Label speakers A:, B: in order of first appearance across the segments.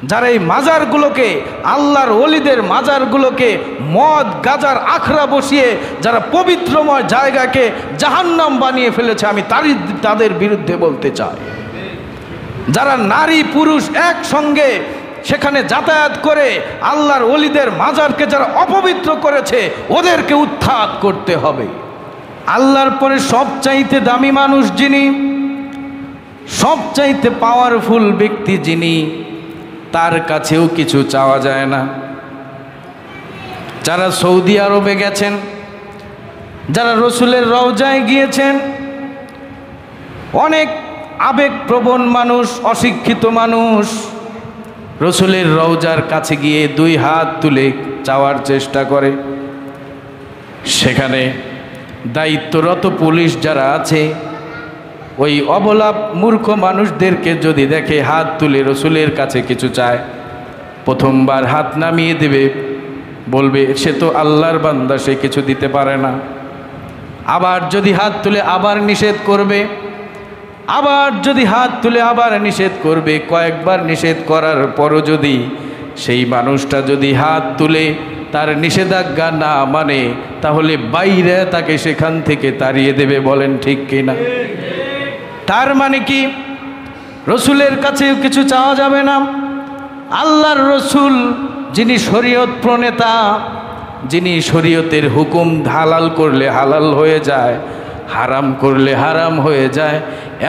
A: যারা এই মাজারগুলোকে, আল্লাহর ওলিদের মাজারগুলোকে মদ গাজার আখড়া বসিয়ে যারা পবিত্রময় জায়গাকে জাহান্নাম বানিয়ে ফেলেছে, আমি তাদের বিরুদ্ধে বলতে চাই। যারা নারী পুরুষ একসঙ্গে সেখানে যাতায়াত করে আল্লাহর ওলিদের মাজারকে যারা অপবিত্র করেছে, ওদেরকে উৎখাত করতে হবে। আল্লাহর পরে সবচাইতে দামি মানুষ যিনি, সবচাইতে পাওয়ারফুল ব্যক্তি যিনি, তার কাছেও কিছু চাওয়া যায় না। যারা সৌদি আরবে গেছেন, যারা রসুলের রওজায় গিয়েছেন, অনেক আবেগপ্রবণ মানুষ, অশিক্ষিত মানুষ রসুলের রওজার কাছে গিয়ে দুই হাত তুলে চাওয়ার চেষ্টা করে। সেখানে দায়িত্বরত পুলিশ যারা আছে, ওই অবলা মূর্খ মানুষদেরকে যদি দেখে হাত তুলে রসুলের কাছে কিছু চায়, প্রথমবার হাত নামিয়ে দেবে, বলবে সে তো আল্লাহর বান্দা, সে কিছু দিতে পারে না। আবার যদি হাত তুলে আবার নিষেধ করবে, আবার যদি হাত তুলে আবার নিষেধ করবে। কয়েকবার নিষেধ করার পরও যদি সেই মানুষটা যদি হাত তুলে তার নিষেধাজ্ঞা না মানে, তাহলে বাইরে তাকে সেখান থেকে তাড়িয়ে দেবে। বলেন ঠিক কিনা? তার মানে কি রসুলের কাছে কিছু চাওয়া যাবে না? আল্লাহর রসুল যিনি শরীয়ত প্রণেতা, যিনি শরীয়তের হুকুম হালাল করলে হালাল হয়ে যায়, হারাম করলে হারাম হয়ে যায়,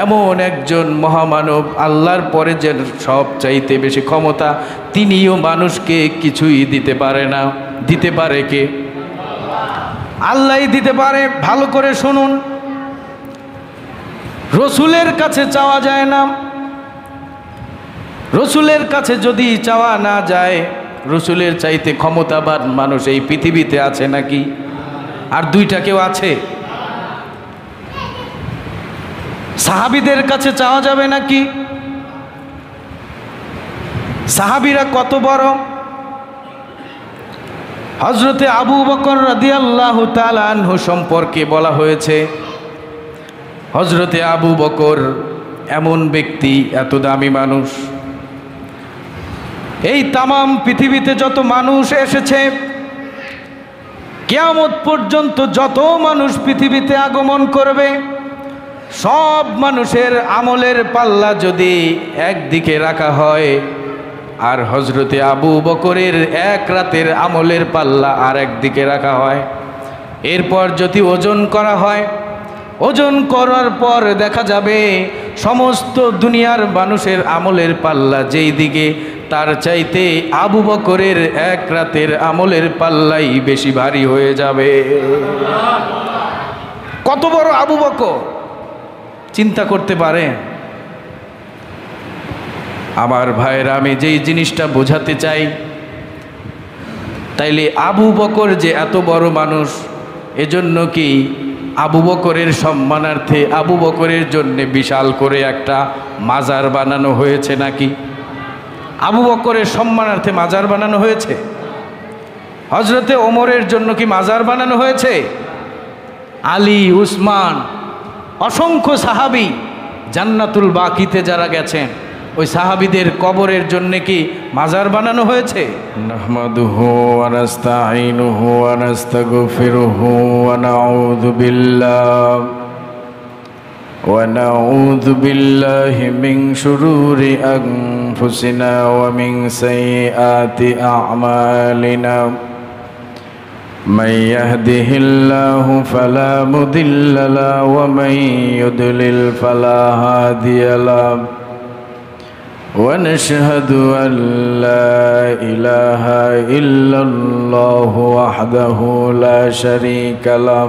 A: এমন একজন মহামানব, আল্লাহর পরে যে সব চাইতে বেশি ক্ষমতা, তিনিও মানুষকে কিছুই দিতে পারে না। দিতে পারে কে? আল্লাহই দিতে পারে। ভালো করে শুনুন, রসুলের কাছে চাওয়া যায় না। রসুলের কাছে যদি চাওয়া না যায়, রসুলের চাইতে ক্ষমতাবান মানুষ এই পৃথিবীতে আছে নাকি? আর দুইটা কেউ আছে? সাহাবীদের কাছে চাওয়া যাবে নাকি? সাহাবীরা কত বড়! হযরতে আবু বকর রাদিয়াল্লাহু তাআলা আনহু সম্পর্কে বলা হয়েছে, হযরতে আবু বকর এমন ব্যক্তি, এত দামি মানুষ, এই তামাম পৃথিবীতে যত মানুষ এসেছে, কিয়ামত পর্যন্ত যত মানুষ পৃথিবীতে আগমন করবে, সব মানুষের আমলের পাল্লা যদি একদিকে রাখা হয়, আর হযরতে আবু বকরের এক রাতের আমলের পাল্লা আর একদিকে রাখা হয়, এরপর যদি ওজন করা হয়, ওজন করার পর দেখা যাবে সমস্ত দুনিয়ার মানুষের আমলের পাল্লা যেই দিকে, তার চাইতে আবু বকরের এক রাতের আমলের পাল্লাই বেশি ভারী হয়ে যাবে। কত বড় আবু বকর, চিন্তা করতে পারে? আমার ভাইয়েরা, আমি যেই জিনিসটা বোঝাতে চাই, তাইলে আবু বকর যে এত বড় মানুষ, এজন্য কি আবু বকরের সম্মানার্থে আবু বকরের জন্য বিশাল করে একটা মাজার বানানো হয়েছে নাকি? আবু বকরের সম্মানার্থে মাজার বানানো হয়েছে? হযরতে ওমরের জন্য কি মাজার বানানো হয়েছে? আলী, উসমান, অসংখ্য সাহাবী জান্নাতুল বাকিতে যারা গেছেন, ওই সাহাবীদের কবরের জন্য কি মাজার বানানো হয়েছে? নাহমাদুহু ওয়া নাস্তাঈনুহু ওয়া নাস্তাগফিরুহু ওয়া নাউযু বিল্লাহি মিন শুরুরি আনফুসিনা ওয়া মিন সাইয়্যাতি আ'মালিনা। من يهده الله فلا مضل له ومن يضلل فلا هادي له ونشهد أن لا إله إلا الله وحده لا شريك له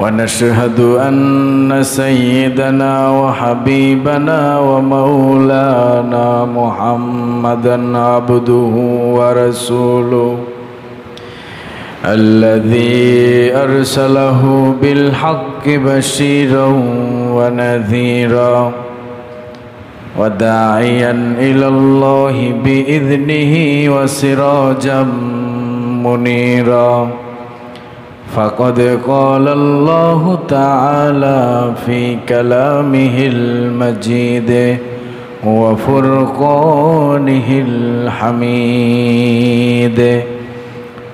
A: ونشهد أن سيدنا وحبيبنا ومولانا محمدا عبده ورسوله الذي أرسله بالحق بشيرا ونذيرا وداعيا إلى الله بإذنه وسراجا منيرا فقد قال الله تعالى في كلامه المجيد وفرقانه الحميد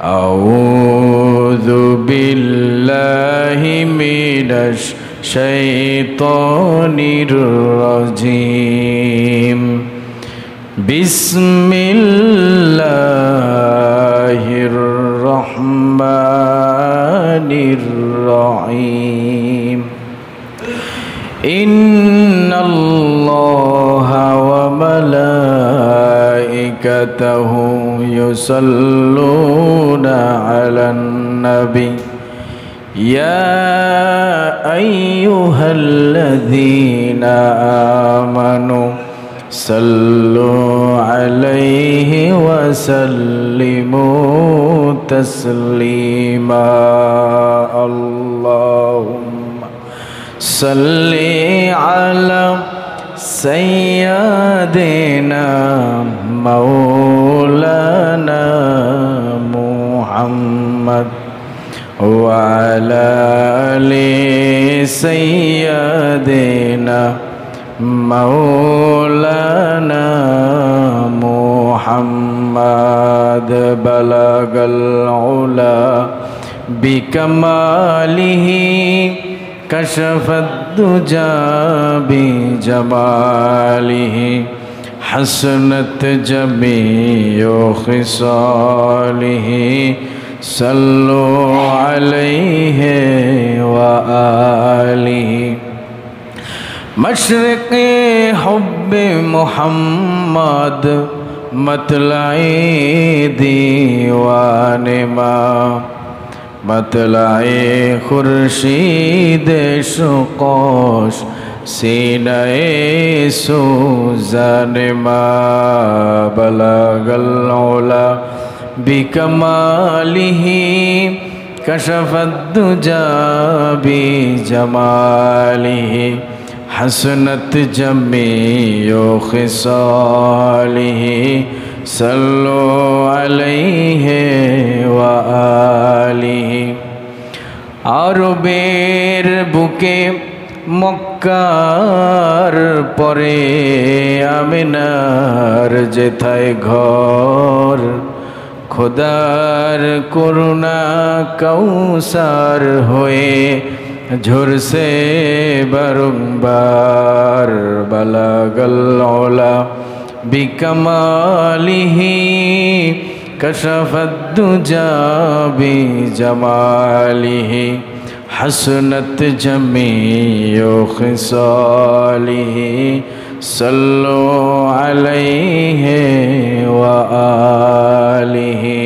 A: أعوذ بالله من الشيطان الرجيم بسم الله الرحمن الرحيم إن الله وملائكته يصلون على النبي يا أيها الذين آمنوا صلوا عليه وسلموا تسليما اللهم صل على سيدنا مولانا محمد وعلى آل سيدنا مولانا محمد بلغ العلا بكماله كشف الدجى بجماله حسنت جميع خصاله صلوا عليه وآله مشرق حب محمد مطلع دیوان ما مطلع خورشید شقاش سینہ سوزان ما بلغ العلا بکمالہ کشف الدجى بجمالہ حسنت جميع خصاله صلوا عليه وآله আরবের বুকে মক্কার পরে আমিনার যেথায় ঘর খোদার করুণা কৌসার হয়ে ঝরসে বারংবার বালাগাল উলা বিকামালিহি কাশাফাদ দুজা বিজামালিহি হাসনাত জামিউ খিসালিহি সাল্লু আলাইহি ওয়া আলিহি।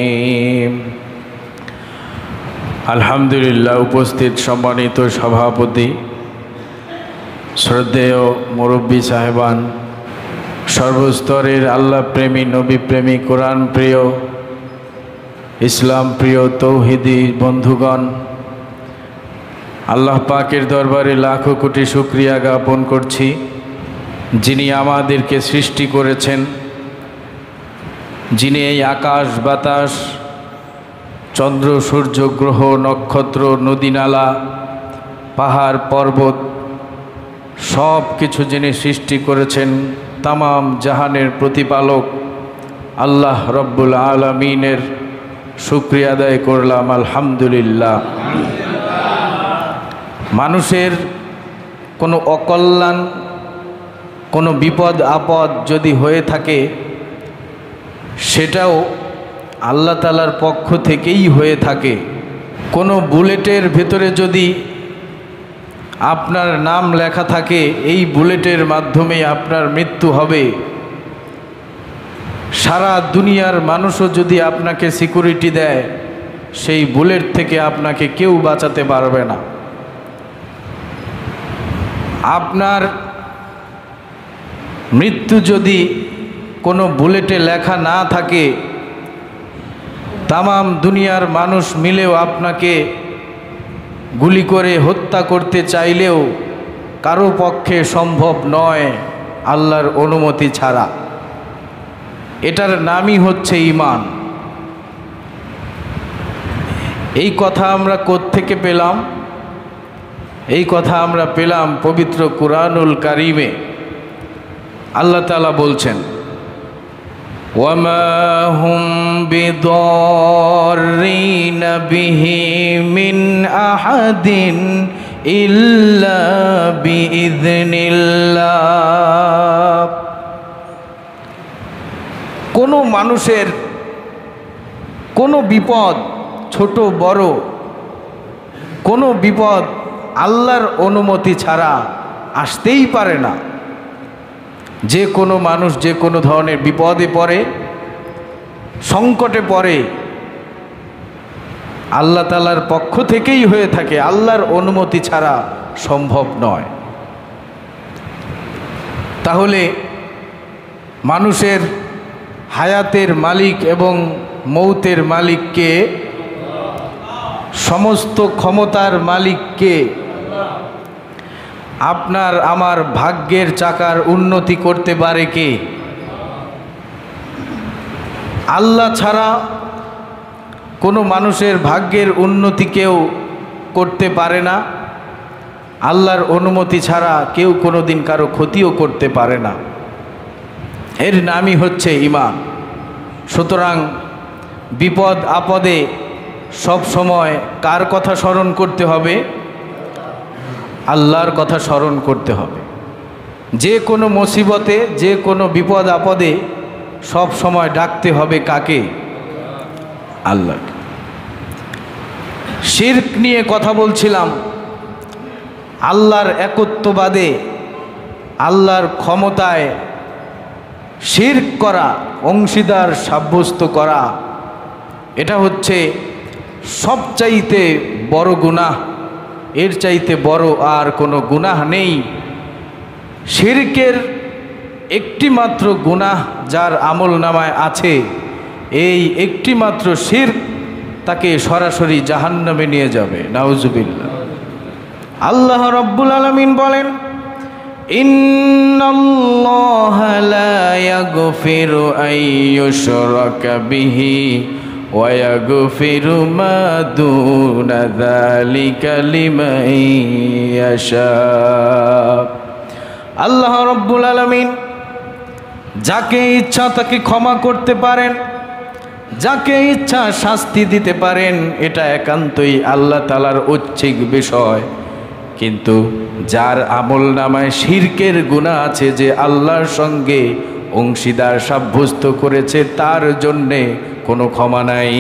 A: আলহামদুলিল্লাহ। উপস্থিত সম্মানিত সভাপতি, শ্রদ্ধেয় মুরব্বী সাহেবান, সর্বস্তরের আল্লাহ প্রেমী, নবী প্রেমী, কোরআন প্রিয়, ইসলাম প্রিয় তৌহিদি বন্ধুগণ, আল্লাহ পাকের দরবারে লাখো কোটি শুকরিয়া জ্ঞাপন করছি, যিনি আমাদেরকে সৃষ্টি করেছেন, যিনি এই আকাশ বাতাস, চন্দ্র সূর্য গ্রহ নক্ষত্র নদী নালা পাহাড় পর্বত সব কিছু যিনি সৃষ্টি করেছেন, তামাম জাহানের প্রতিপালক আল্লাহ রব্বুল আলামিনের শুকরিয়া আদায় করলাম আলহামদুলিল্লাহ। মানুষের কোনো অকল্যাণ, কোনো বিপদ আপদ যদি হয়ে থাকে, সেটাও আল্লাহ তাআলার পক্ষ থেকেই হয়ে থাকে। কোনো বুলেটের ভেতরে যদি আপনার নাম লেখা থাকে, এই বুলেটের মাধ্যমে আপনার মৃত্যু হবে, সারা দুনিয়ার মানুষও যদি আপনাকে সিকিউরিটি দেয়, সেই বুলেট থেকে আপনাকে কেউ বাঁচাতে পারবে না। আপনার মৃত্যু যদি কোনো বুলেটে লেখা না থাকে, তামাম দুনিয়ার মানুষ মিলেও আপনাকে গুলি করে হত্যা করতে চাইলেও কারো পক্ষে সম্ভব নয় আল্লাহর অনুমতি ছাড়া। এটার নামই হচ্ছে ঈমান। এই কথা আমরা কোত্থেকে পেলাম? এই কথা আমরা পেলাম পবিত্র কুরআনুল কারীমে। আল্লাহ তাআলা বলছেন, ওয়ামা হুম বিদাররিনা বিহি মিন আহাদিন ইল্লা বিইذনিল্লাহ। কোনো মানুষের কোনো বিপদ, ছোট বড় কোনো বিপদ আল্লাহর অনুমতি ছাড়া আসতেই পারে না। যে কোনো মানুষ যে কোনো ধরনের বিপদে পড়ে, সংকটে পড়ে, আল্লাহ তাআলার পক্ষ থেকেই হয়ে থাকে, আল্লাহর অনুমতি ছাড়া সম্ভব নয়। তাহলে মানুষের হায়াতের মালিক এবং মৌতের মালিককে, সমস্ত ক্ষমতার মালিককে, আপনার আমার ভাগ্যের চাকার উন্নতি করতে পারে কে? আল্লাহ ছাড়া কোনো মানুষের ভাগ্যের উন্নতি কেউ করতে পারে না। আল্লাহর অনুমতি ছাড়া কেউ কোনো দিন কারো ক্ষতিও করতে পারে না। এর নামই হচ্ছে ঈমান। সুতরাং বিপদ আপদে সব সময় কার কথা স্মরণ করতে হবে? আল্লাহর কথা স্মরণ করতে হবে। যে কোনো মুসিবতে, যে কোনো বিপদ আপদে সব সময় ডাকতে হবে কাকে? আল্লাহকে। শিরক নিয়ে কথা বলছিলাম। আল্লাহর একত্ববাদে, আল্লাহর ক্ষমতায় শিরক করা, অংশীদার সাব্যস্ত করা, এটা হচ্ছে সবচাইতে বড় গুনাহ। এর চাইতে বড় আর কোনো গুনাহ নেই। শিরকের একটি মাত্র গুনাহ যার আমল নামায় আছে, এই একটি মাত্র শিরক তাকে সরাসরি জাহান্নামে নিয়ে যাবে। নাউজুবিল্লাহ। আল্লাহ রাব্বুল আলামিন বলেন, ইন্নাল্লাহা লা ইয়াগফিরু আন ইউশরাকা বিহি ওয়া ইয়াগফিরু মা দুনা যালিকা লিমান ইয়াশা। আল্লাহ রাব্বুল আলামিন যাকে ইচ্ছা তাকে ক্ষমা করতে পারেন, যাকে ইচ্ছা শাস্তি দিতে পারেন। এটা একান্তই আল্লাহ তাআলার ঐচ্ছিক বিষয়। কিন্তু যার আমল নামায় শিরকের গুনাহ আছে, যে আল্লাহর সঙ্গে অংশীদার সাব্যস্ত করেছে, তার জন্যে কোনো ক্ষমা নাই।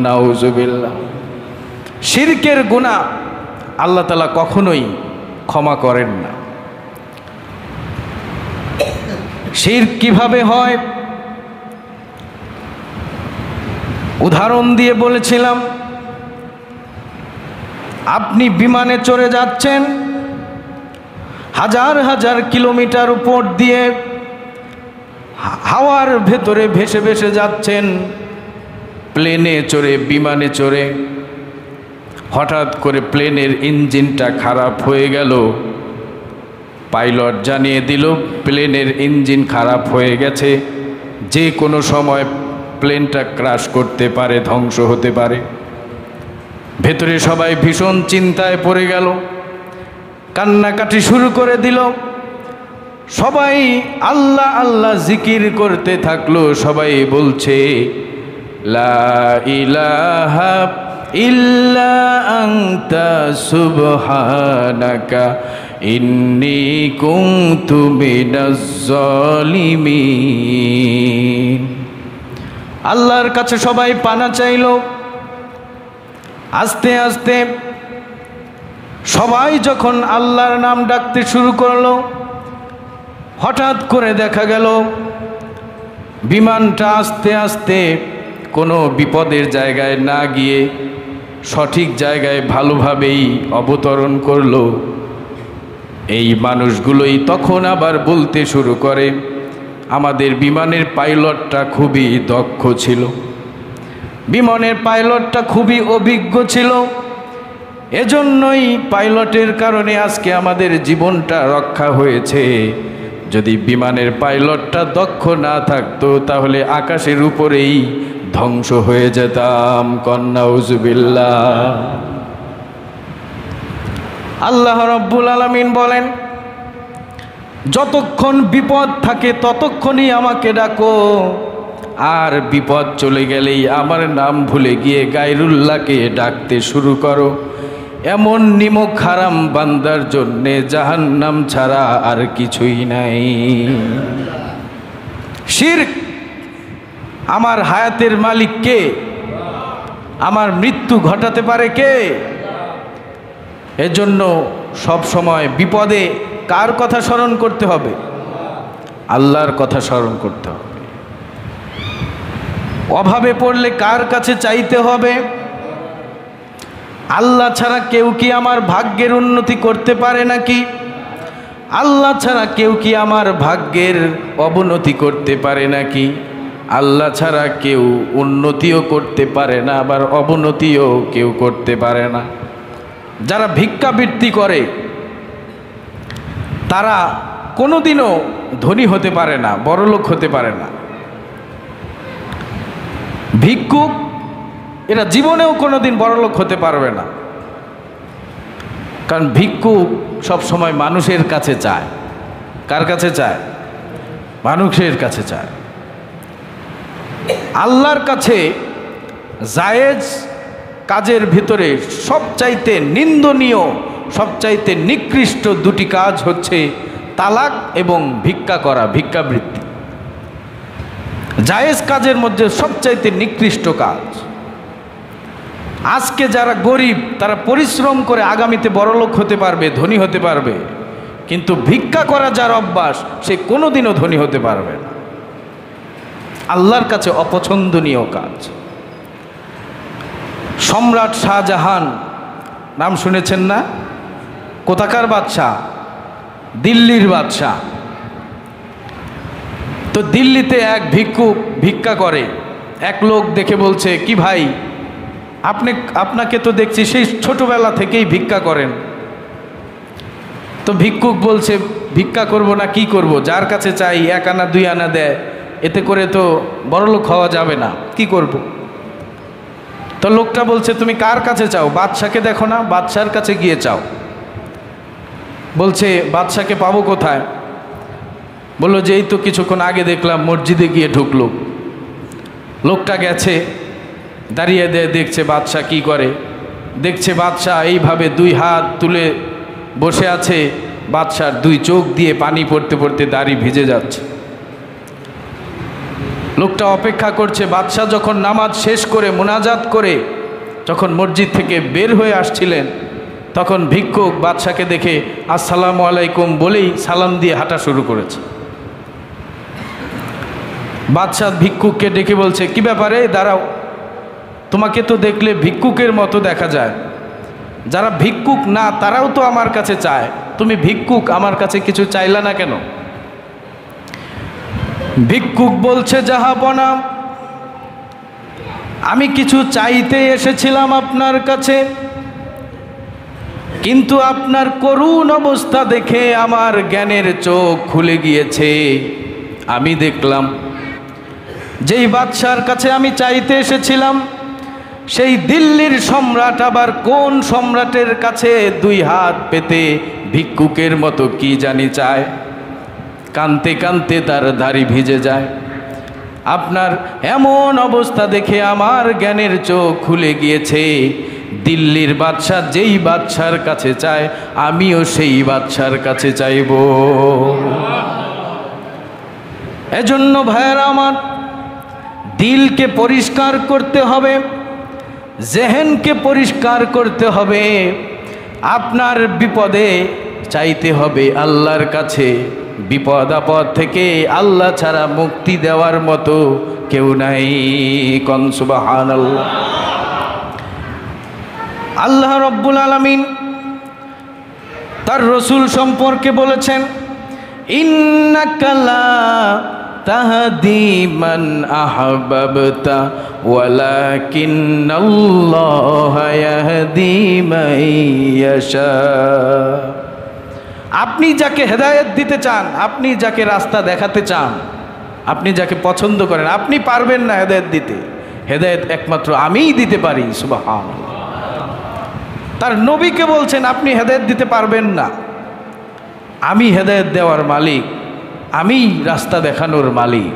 A: নাউজুবিল্লাহ। শিরকের গুনাহ আল্লাহ তাআলা কখনোই ক্ষমা করেন না। শিরক কিভাবে হয় উদাহরণ দিয়ে বলেছিলাম। আপনি বিমানে চড়ে যাচ্ছেন, হাজার হাজার কিলোমিটার উপর দিয়ে হাওয়ার ভেতরে ভেসে ভেসে যাচ্ছেন, প্লেনে চড়ে, বিমানে চড়ে। হঠাৎ করে প্লেনের ইঞ্জিনটা খারাপ হয়ে গেল। পাইলট জানিয়ে দিল প্লেনের ইঞ্জিন খারাপ হয়ে গেছে, যে কোনো সময় প্লেনটা ক্র্যাশ করতে পারে, ধ্বংস হতে পারে। ভেতরে সবাই ভীষণ চিন্তায় পড়ে গেল, কান্নাকাটি শুরু করে দিল। সবাই আল্লাহ আল্লাহ জিকির করতে থাকলো। সবাই বলছে, লা ইলাহা ইল্লা আনতা সুবহানাকা ইন্নী কুনতু মিনাজ জালিমিন। আল্লাহর কাছে সবাই পানা চাইল। আস্তে আস্তে সবাই যখন আল্লাহর নাম ডাকতে শুরু করলো, হঠাৎ করে দেখা গেল বিমানটা আস্তে আস্তে কোনো বিপদের জায়গায় না গিয়ে সঠিক জায়গায় ভালোভাবেই অবতরণ করলো। এই মানুষগুলোই তখন আবার বলতে শুরু করে, আমাদের বিমানের পাইলটটা খুবই দক্ষ ছিল, বিমানের পাইলটটা খুবই অভিজ্ঞ ছিল, এজন্যই পাইলটের কারণে আজকে আমাদের জীবনটা রক্ষা হয়েছে। যদি বিমানের পাইলটটা দক্ষ না থাকতো তাহলে আকাশের উপরেই ধ্বংস হয়ে যেতাম। নাউজুবিল্লাহ। আল্লাহ রাব্বুল আলামিন বলেন, যতক্ষণ বিপদ থাকে ততক্ষণই আমাকে ডাকো, আর বিপদ চলে গেলেই আমার নাম ভুলে গিয়ে গায়রুল্লাহকে ডাকতে শুরু করো। এমন নিমক হারাম বান্দার জন্যে জাহান্নাম ছাড়া আর কিছুই নাই। শিরক। আমার হায়াতের মালিক কে? আমার মৃত্যু ঘটাতে পারে কে? এজন্য সব সময় বিপদে কার কথা স্মরণ করতে হবে? আল্লাহর কথা স্মরণ করতে হবে। অভাবে পড়লে কার কাছে চাইতে হবে? আল্লাহ ছাড়া কেউ কি আমার ভাগ্যের উন্নতি করতে পারে নাকি? আল্লাহ ছাড়া কেউ কি আমার ভাগ্যের অবনতি করতে পারে নাকি? আল্লাহ ছাড়া কেউ উন্নতিও করতে পারে না, আবার অবনতিও কেউ করতে পারে না। যারা ভিক্ষাবৃত্তি করে তারা কোনোদিনও ধনী হতে পারে না, বড়লোক হতে পারে না। ভিক্ষুক এরা জীবনেও কোনোদিন বড়লোক হতে পারবে না, কারণ ভিক্ষুক সব সময় মানুষের কাছে চায়। কার কাছে চায়? মানুষের কাছে চায়। আল্লাহর কাছে জায়েজ কাজের ভিতরে সবচাইতে নিন্দনীয়, সবচাইতে নিকৃষ্ট দুটি কাজ হচ্ছে তালাক এবং ভিক্ষা করা, ভিক্ষাবৃত্তি। জায়েজ কাজের মধ্যে সবচাইতে নিকৃষ্ট কাজ। আজকে যারা গরিব তারা পরিশ্রম করে আগামীতে বড়লোক হতে পারবে, ধনী হতে পারবে, কিন্তু ভিক্ষা করা যার অভ্যাস সে কোনোদিনও ধনী হতে পারবে না। আল্লাহর কাছে অপছন্দনীয় কাজ। সম্রাট শাহজাহান নাম শুনেছেন না? কোথাকার বাদশাহ? দিল্লির বাদশাহ। তো দিল্লিতে এক ভিক্ষুক ভিক্ষা করে। এক লোক দেখে বলছে, কি ভাই, আপনাকে তো দেখছি সেই ছোটবেলা থেকেই ভিক্ষা করেন। তো ভিক্ষুক বলছে, ভিক্ষা করব না কি করব, যার কাছে চাই 1 আনা 2 আনা দেয়, এতে করে তো বড়লোক হওয়া যাবে না, কি করব? তো লোকটা বলছে, তুমি কার কাছে চাও? বাদশাকে দেখো না, বাদশার কাছে গিয়ে চাও। বলছে, বাদশাকে পাবো কোথায়? বললো যে এই তো কিছুক্ষণ আগে দেখলাম মসজিদে গিয়ে ঢুকলো। লোকটা গেছে, দাঁড়িয়ে দেখছে বাদশা কি করে। দেখছে বাদশা এইভাবে 2 হাত তুলে বসে আছে, বাদশার 2 চোখ দিয়ে পানি পড়তে পড়তে দাড়ি ভিজে যাচ্ছে। লোকটা অপেক্ষা করছে। বাদশা যখন নামাজ শেষ করে মোনাজাত করে যখন মসজিদ থেকে বের হয়ে আসছিলেন, তখন ভিক্ষুক বাদশাকে দেখে আসসালামু আলাইকুম বলেই সালাম দিয়ে হাঁটা শুরু করেছে। বাদশা ভিক্ষুককে ডেকে বলছে, কি ব্যাপারে, দাঁড়াও, তোমাকে তো দেখলে ভিক্ষুকের মতো দেখা যায়, যারা ভিক্ষুক না তারাও তো আমার কাছে চায়, তুমি ভিক্ষুক আমার কাছে কিছু চাইলা না কেন? ভিক্ষুক বলছে, জাহাপনা, আমি কিছু চাইতে এসেছিলাম আপনার কাছে, কিন্তু আপনার করুণ অবস্থা দেখে আমার জ্ঞানের চোখ খুলে গিয়েছে। আমি দেখলাম যেই বাদশার কাছে আমি চাইতে এসেছিলাম সেই দিল্লির সম্রাট আবার কোন সম্রাটের কাছে 2 হাত পেতে ভিক্ষুকের মতো কি জানি চায়। কানতে কানতে তার দাড়ি ভিজে যায়। আপনার এমন অবস্থা দেখে আমার জ্ঞানের চোখ খুলে গিয়েছে। দিল্লির বাদশা যেই বাদশার কাছে চায় আমিও সেই বাদশার কাছে চাইব। এজন্য ভাইয়েরা আমার, দিলকে পরিষ্কার করতে হবে, জেহেনকে পরিষ্কার করতে হবে। আপনার বিপদে চাইতে হবে আল্লাহর কাছে। বিপদ আপদ থেকে আল্লাহ ছাড়া মুক্তি দেওয়ার মতো কেউ নাই। কোন সুবহানাল্লাহ। আল্লাহ রব্বুল আলামিন তার রসুল সম্পর্কে বলেছেন, ইন্নাকা লা তাহদি মান আহবাবতা ওয়ালাকিন্নাল্লাহা ইয়াহদি মান ইয়াশা। আপনি যাকে হেদায়েত দিতে চান, আপনি যাকে রাস্তা দেখাতে চান, আপনি যাকে পছন্দ করেন, আপনি পারবেন না হেদায়েত দিতে। হেদায়েত একমাত্র আমিই দিতে পারি। সুবহানাল্লাহ। তার নবীকে বলছেন আপনি হেদায়েত দিতে পারবেন না। আমি হেদায়েত দেওয়ার মালিক, আমি রাস্তা দেখানোর মালিক।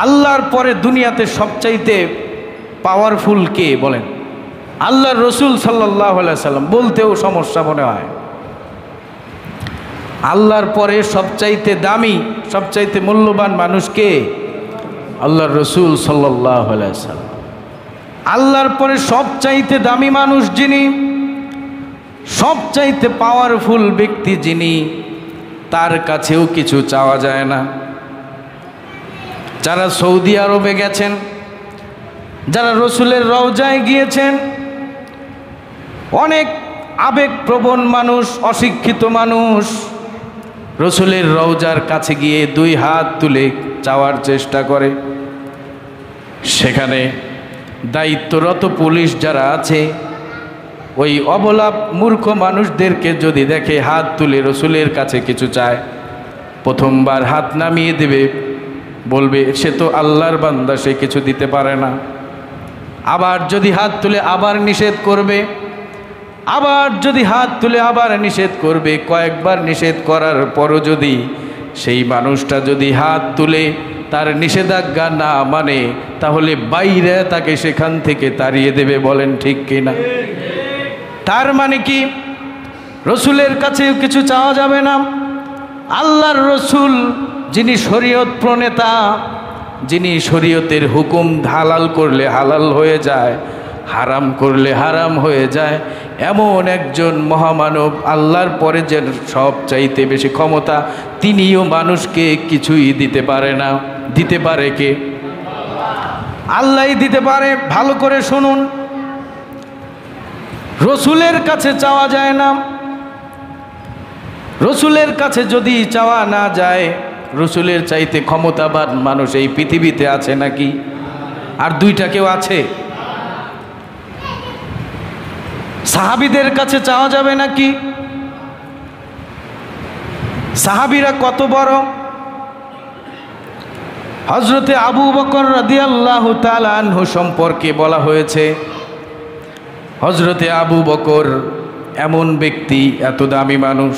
A: আল্লাহর পরে দুনিয়াতে সবচাইতে পাওয়ারফুল কে বলেন? আল্লাহর রসুল সাল্লাল্লাহু আলাইহি সাল্লাম। বলতেও সমস্যা মনে হয়। আল্লাহর পরে সবচাইতে দামি, সবচাইতে মূল্যবান মানুষ কে? আল্লাহর রসুল সাল্লাল্লাহু আলাইহি সাল্লাম। আল্লাহর পরে সবচাইতে দামি মানুষ যিনি, সবচাইতে পাওয়ারফুল ব্যক্তি যিনি, তার কাছেও কিছু চাওয়া যায় না। যারা সৌদি আরবে গেছেন, যারা রসুলের রওজায় গিয়েছেন, অনেক আবেগপ্রবণ মানুষ, অশিক্ষিত মানুষ রসুলের রওজার কাছে গিয়ে দুই হাত তুলে চাওয়ার চেষ্টা করে। সেখানে দায়িত্বরত পুলিশ যারা আছে, ওই অবলা মূর্খ মানুষদেরকে যদি দেখে হাত তুলে রসুলের কাছে কিছু চায়, প্রথমবার হাত নামিয়ে দেবে, বলবে সে তো আল্লাহর বান্দা, সে কিছু দিতে পারে না। আবার যদি হাত তুলে আবার নিষেধ করবে, আবার যদি হাত তুলে আবার নিষেধ করবে। কয়েকবার নিষেধ করার পরও যদি সেই মানুষটা যদি হাত তুলে তার নিষেধাজ্ঞা না মানে, তাহলে বাইরে তাকে সেখান থেকে তাড়িয়ে দেবে। বলেন ঠিক কিনা? তার মানে কি রসুলের কাছেও কিছু চাওয়া যাবে না? আল্লাহর রসুল যিনি শরীয়ত প্রণেতা, যিনি শরীয়তের হুকুম হালাল করলে হালাল হয়ে যায়, হারাম করলে হারাম হয়ে যায়, এমন একজন মহামানব, আল্লাহর পরে যে সব চাইতে বেশি ক্ষমতা, তিনিও মানুষকে কিছুই দিতে পারে না। দিতে পারে কে? আল্লাহই দিতে পারে। ভালো করে শুনুন, রসুলের কাছে চাওয়া যায় না। রসুলের কাছে যদি চাওয়া না যায়, রসুলের চাইতে ক্ষমতাবান মানুষ এই পৃথিবীতে আছে নাকি? আর দুইটা কেউ আছে? সাহাবীদের কাছে চাওয়া যাবে নাকি? সাহাবীরা কত বড়! হযরতে আবু বকর রাদিয়াল্লাহু তাআলা আনহু সম্পর্কে বলা হয়েছে, হযরতে আবু বকর এমন ব্যক্তি, এত দামি মানুষ,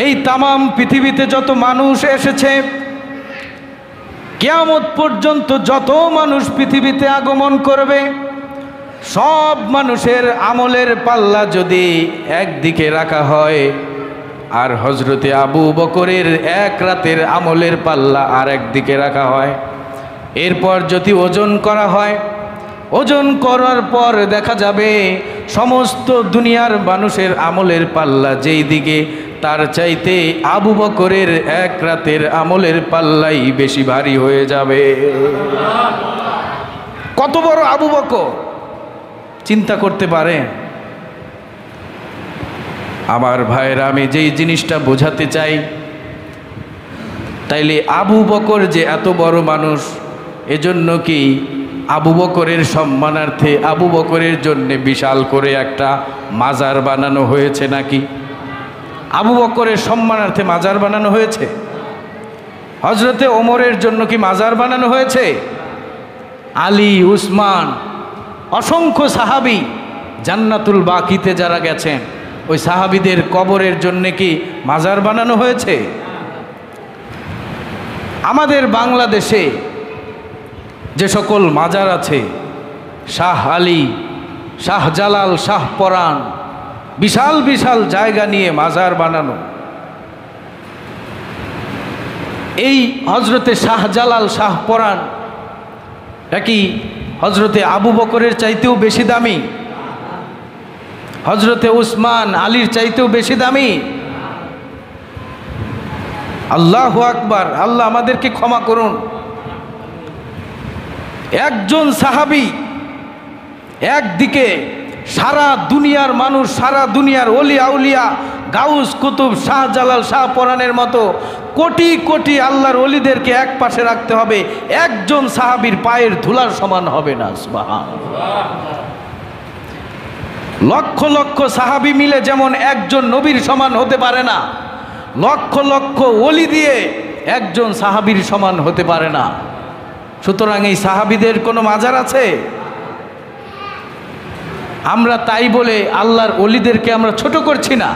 A: এই তামাম পৃথিবীতে যত মানুষ এসেছে, কিয়ামত পর্যন্ত যত মানুষ পৃথিবীতে আগমন করবে, সব মানুষের আমলের পাল্লা যদি একদিকে রাখা হয়, আর হযরতে আবু বকরের এক রাতের আমলের পাল্লা আর একদিকে রাখা হয়, এরপর যদি ওজন করা হয়, ওজন করার পর দেখা যাবে সমস্ত দুনিয়ার মানুষের আমলের পাল্লা যেই দিকে, তার চাইতে আবু বকরের এক রাতের আমলের পাল্লাই বেশি ভারী হয়ে যাবে। কত বড় আবু বকর, চিন্তা করতে পারে? আমার ভাইরা, আমি যেই জিনিসটা বোঝাতে চাই, তাইলে আবু বকর যে এত বড় মানুষ, এজন্য কি আবু বকরের সম্মানার্থে আবু বকরের জন্য বিশাল করে একটা মাজার বানানো হয়েছে নাকি? আবু বকরের সম্মানার্থে মাজার বানানো হয়েছে? হযরতে ওমরের জন্য কি মাজার বানানো হয়েছে? আলী, উসমান, অসংখ্য সাহাবী জান্নাতুল বাকিতে যারা গেছেন, ওই সাহাবীদের কবরের জন্য কি মাজার বানানো হয়েছে? আমাদের বাংলাদেশে যে সকল মাজার আছে, শাহ আলী, শাহ জালাল, শাহ পরাণ, বিশাল বিশাল জায়গা নিয়ে মাজার বানানো। এই হযরতে শাহ জালাল, শাহ পরাণ নাকি হযরতে আবু বকরের চাইতেও বেশি দামি? হযরতে উসমান, আলীর চাইতেও বেশি দামি? আল্লাহু আকবার! আল্লাহ আমাদেরকে ক্ষমা করুন। একজন সাহাবী একদিকে সারা দুনিয়ার মানুষ, সারা দুনিয়ার ওলি আউলিয়া, গাউস কুতুব, শাহ জালাল, শাহ পরাণের মতো কোটি কোটি আল্লাহর ওলিদেরকে এক পাশে রাখতে হবে, একজন সাহাবীর পায়ের ধুলার সমান হবে না। সুবহানাল্লাহ! লক্ষ লক্ষ সাহাবী মিলে যেমন একজন নবীর সমান হতে পারে না, লক্ষ লক্ষ ওলি দিয়ে একজন সাহাবীর সমান হতে পারে না। সুতরাং এই সাহাবীদের কোনো মাজার আছে? আমরা তাই বলে আল্লাহর ওলিদেরকে আমরা ছোট করছি না।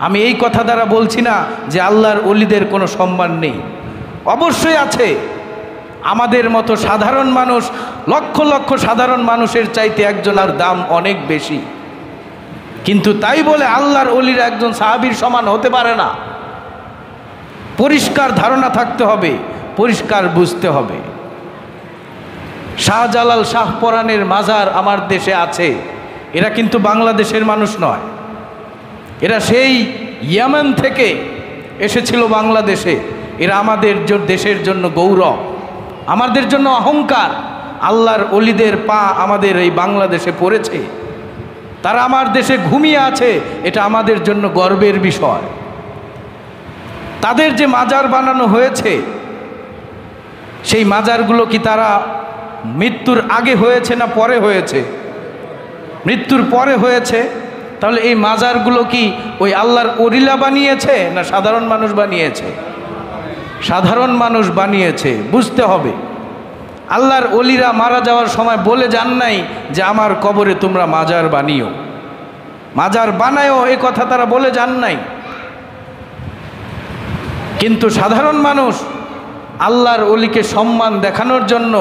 A: আমি এই কথা দ্বারা বলছি না যে আল্লাহর ওলিদের কোনো সম্মান নেই, অবশ্যই আছে। আমাদের মতো সাধারণ মানুষ, লক্ষ লক্ষ সাধারণ মানুষের চাইতে একজনের দাম অনেক বেশি, কিন্তু তাই বলে আল্লাহর ওলিরা একজন সাহাবীর সমান হতে পারে না। পরিষ্কার ধারণা থাকতে হবে, পরিষ্কার বুঝতে হবে। শাহজালাল শাহপরানের মাজার আমার দেশে আছে, এরা কিন্তু বাংলাদেশের মানুষ নয়, এরা সেই ইয়েমেন থেকে এসেছিল বাংলাদেশে। এরা আমাদের দেশের জন্য গৌরব, আমাদের জন্য অহংকার। আল্লাহর ওলিদের পা আমাদের এই বাংলাদেশে পড়েছে, তারা আমার দেশে ঘুমিয়ে আছে, এটা আমাদের জন্য গর্বের বিষয়। তাদের যে মাজার বানানো হয়েছে, সেই মাজারগুলো কি তারা মৃত্যুর আগে হয়েছে না পরে হয়েছে? মৃত্যুর পরে হয়েছে। তাহলে এই মাজারগুলো কি ওই আল্লাহর ওলিরা বানিয়েছে না সাধারণ মানুষ বানিয়েছে? সাধারণ মানুষ বানিয়েছে। বুঝতে হবে, আল্লাহর ওলিরা মারা যাওয়ার সময় বলে যান নাই যে আমার কবরে তোমরা মাজার বানিও, মাজার বানায়ও, এ কথা তারা বলে যান নাই। কিন্তু সাধারণ মানুষ আল্লাহর ওলিকে সম্মান দেখানোর জন্য,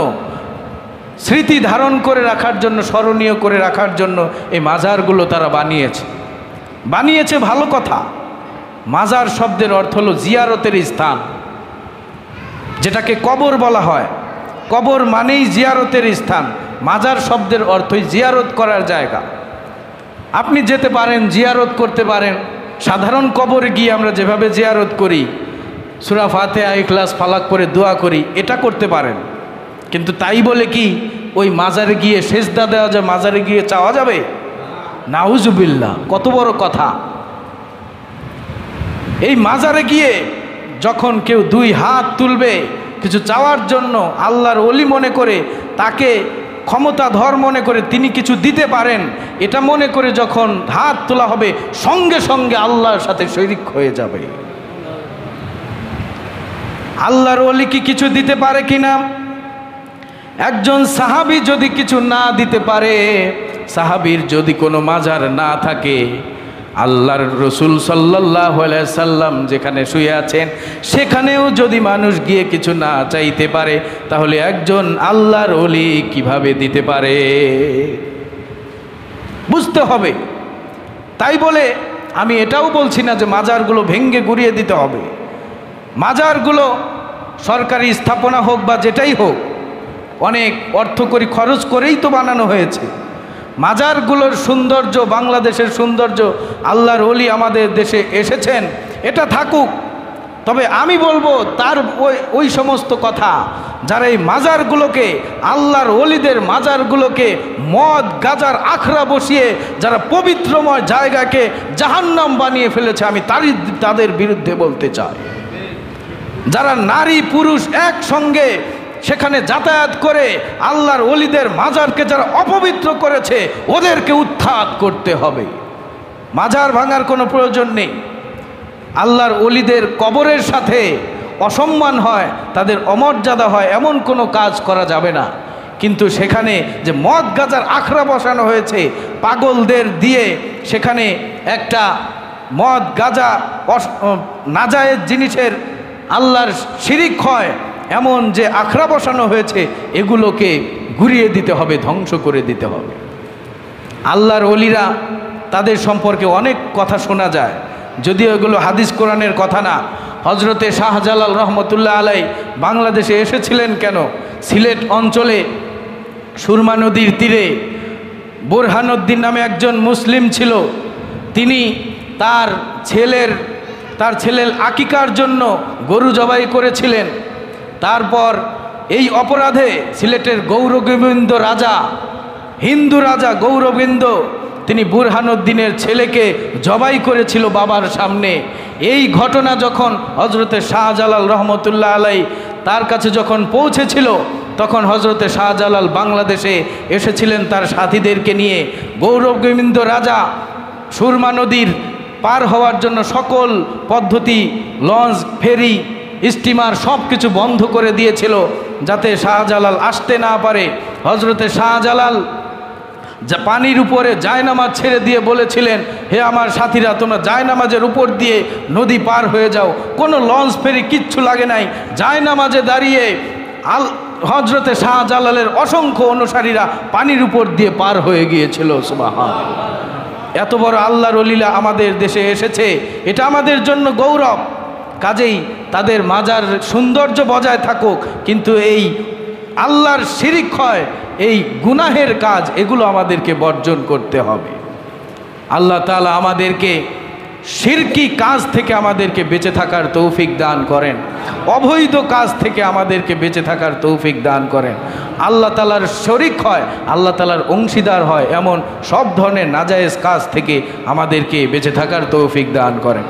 A: স্মৃতি ধারণ করে রাখার জন্য, স্মরণীয় করে রাখার জন্য এই মাজারগুলো তারা বানিয়েছে। ভালো কথা। মাজার শব্দের অর্থ হলো জিয়ারতের স্থান, যেটাকে কবর বলা হয়। কবর মানেই জিয়ারতের স্থান। মাজার শব্দের অর্থই জিয়ারত করার জায়গা। আপনি যেতে পারেন, জিয়ারত করতে পারেন। সাধারণ কবরে গিয়ে আমরা যেভাবে জিয়ারত করি, সূরা ফাতিহা, ইখলাস, ফালাক পড়ে দোয়া করি, এটা করতে পারেন। কিন্তু তাই বলে কি ওই মাজারে গিয়ে সেজদা দেওয়া যায়, মাজারে গিয়ে চাওয়া যাবে? নাউজুবিল্লাহ, কত বড় কথা। এই মাজারে গিয়ে যখন কেউ দুই হাত তুলবে কিছু চাওয়ার জন্য, আল্লাহর ওলি মনে করে, তাকে ক্ষমতাধর মনে করে তিনি কিছু দিতে পারেন, এটা মনে করে যখন হাত তোলা হবে, সঙ্গে সঙ্গে আল্লাহর সাথে শরীক হয়ে যাবে। আল্লাহর ওলি কি কিছু দিতে পারে কিনা? একজন সাহাবী যদি কিছু না দিতে পারে, সাহাবীর যদি কোনো মাজার না থাকে, আল্লাহর রসুল সাল্লাল্লাহু আলাইহি সাল্লাম যেখানে শুয়ে আছেন সেখানেও যদি মানুষ গিয়ে কিছু না চাইতে পারে, তাহলে একজন আল্লাহর ওলি কিভাবে দিতে পারে? বুঝতে হবে। তাই বলে আমি এটাও বলছি না যে মাজারগুলো ভেঙ্গে গুড়িয়ে দিতে হবে। মাজারগুলো সরকারি স্থাপনা হোক বা যেটাই হোক, অনেক অর্থকরী খরচ করেই তো বানানো হয়েছে। মাজারগুলোর সৌন্দর্য, বাংলাদেশের সৌন্দর্য, আল্লাহর ওলি আমাদের দেশে এসেছেন, এটা থাকুক। তবে আমি বলবো তার ওই সমস্ত কথা যারা এই মাজারগুলোকে, আল্লাহর ওলিদের মাজারগুলোকে মদ গাজার আখড়া বসিয়ে যারা পবিত্রময় জায়গাকে জাহান্নাম বানিয়ে ফেলেছে, আমি তাদের বিরুদ্ধে বলতে চাই। যারা নারী পুরুষ একসঙ্গে সেখানে যাতায়াত করে আল্লাহর ওলিদের মাজারকে যারা অপবিত্র করেছে, ওদেরকে উৎখাত করতে হবে। মাজার ভাঙার কোনো প্রয়োজন নেই। আল্লাহর ওলিদের কবরের সাথে অসম্মান হয়, তাদের অমর্যাদা হয়, এমন কোনো কাজ করা যাবে না। কিন্তু সেখানে যে মদ গাজার আখড়া বসানো হয়েছে, পাগলদের দিয়ে সেখানে একটা মদ গাজা নাজায়েজ জিনিসের আল্লাহর শিরিক হয় এমন যে আখড়া বসানো হয়েছে, এগুলোকে ঘুরিয়ে দিতে হবে, ধ্বংস করে দিতে হবে। আল্লাহর ওলিরা, তাদের সম্পর্কে অনেক কথা শোনা যায়, যদিও এগুলো হাদিস কোরআনের কথা না। হজরতে শাহজালাল রহমতুল্লাহ আলাই বাংলাদেশে এসেছিলেন কেন? সিলেট অঞ্চলে সুরমা নদীর তীরে বুরহানুদ্দিন নামে একজন মুসলিম ছিল। তিনি তার ছেলের আকিকার জন্য গরু জবাই করেছিলেন। তারপর এই অপরাধে সিলেটের গৌরগোবিন্দ রাজা, হিন্দু রাজা গৌরগোবিন্দ, তিনি বুরহানুদ্দিনের ছেলেকে জবাই করেছিল বাবার সামনে। এই ঘটনা যখন হজরতে শাহজালাল রহমতুল্লাহ আলাই তার কাছে যখন পৌঁছেছিল, তখন হজরতে শাহজালাল বাংলাদেশে এসেছিলেন তার সাথীদেরকে নিয়ে। গৌরগোবিন্দ রাজা সুরমা নদীর পার হওয়ার জন্য সকল পদ্ধতি, লঞ্চ, ফেরি, স্টিমার সব কিছু বন্ধ করে দিয়েছিল, যাতে শাহজালাল আসতে না পারে। হজরতে শাহজালাল যা পানির উপরে জায়নামাজ ছেড়ে দিয়ে বলেছিলেন, হে আমার সাথীরা, তোমরা জায়নামাজের উপর দিয়ে নদী পার হয়ে যাও। কোনো লঞ্চ ফেরি কিচ্ছু লাগে নাই, জায়নামাজে দাঁড়িয়ে হজরতে শাহজালালের অসংখ্য অনুসারীরা পানির উপর দিয়ে পার হয়ে গিয়েছিল। সুবহানাল্লাহ। এত বড় আল্লাহর ওলিরা আমাদের দেশে এসেছে, এটা আমাদের জন্য গৌরব। কাজেই তাদের মাজার সৌন্দর্য বজায় থাকুক, কিন্তু এই আল্লাহর শিরিক হয়, এই গুনাহের কাজ, এগুলো আমাদেরকে বর্জন করতে হবে। আল্লাহ তাআলা আমাদেরকে শিরকি কাজ থেকে আমাদেরকে বেঁচে থাকার তৌফিক দান করেন, অবৈধ কাজ থেকে আমাদেরকে বেঁচে থাকার তৌফিক দান করেন। আল্লাহ তাআলার শরীক হয়, আল্লাহ তাআলার অংশীদার হয়, এমন সব ধরনের নাজায়েজ কাজ থেকে আমাদেরকে বেঁচে থাকার তৌফিক দান করেন।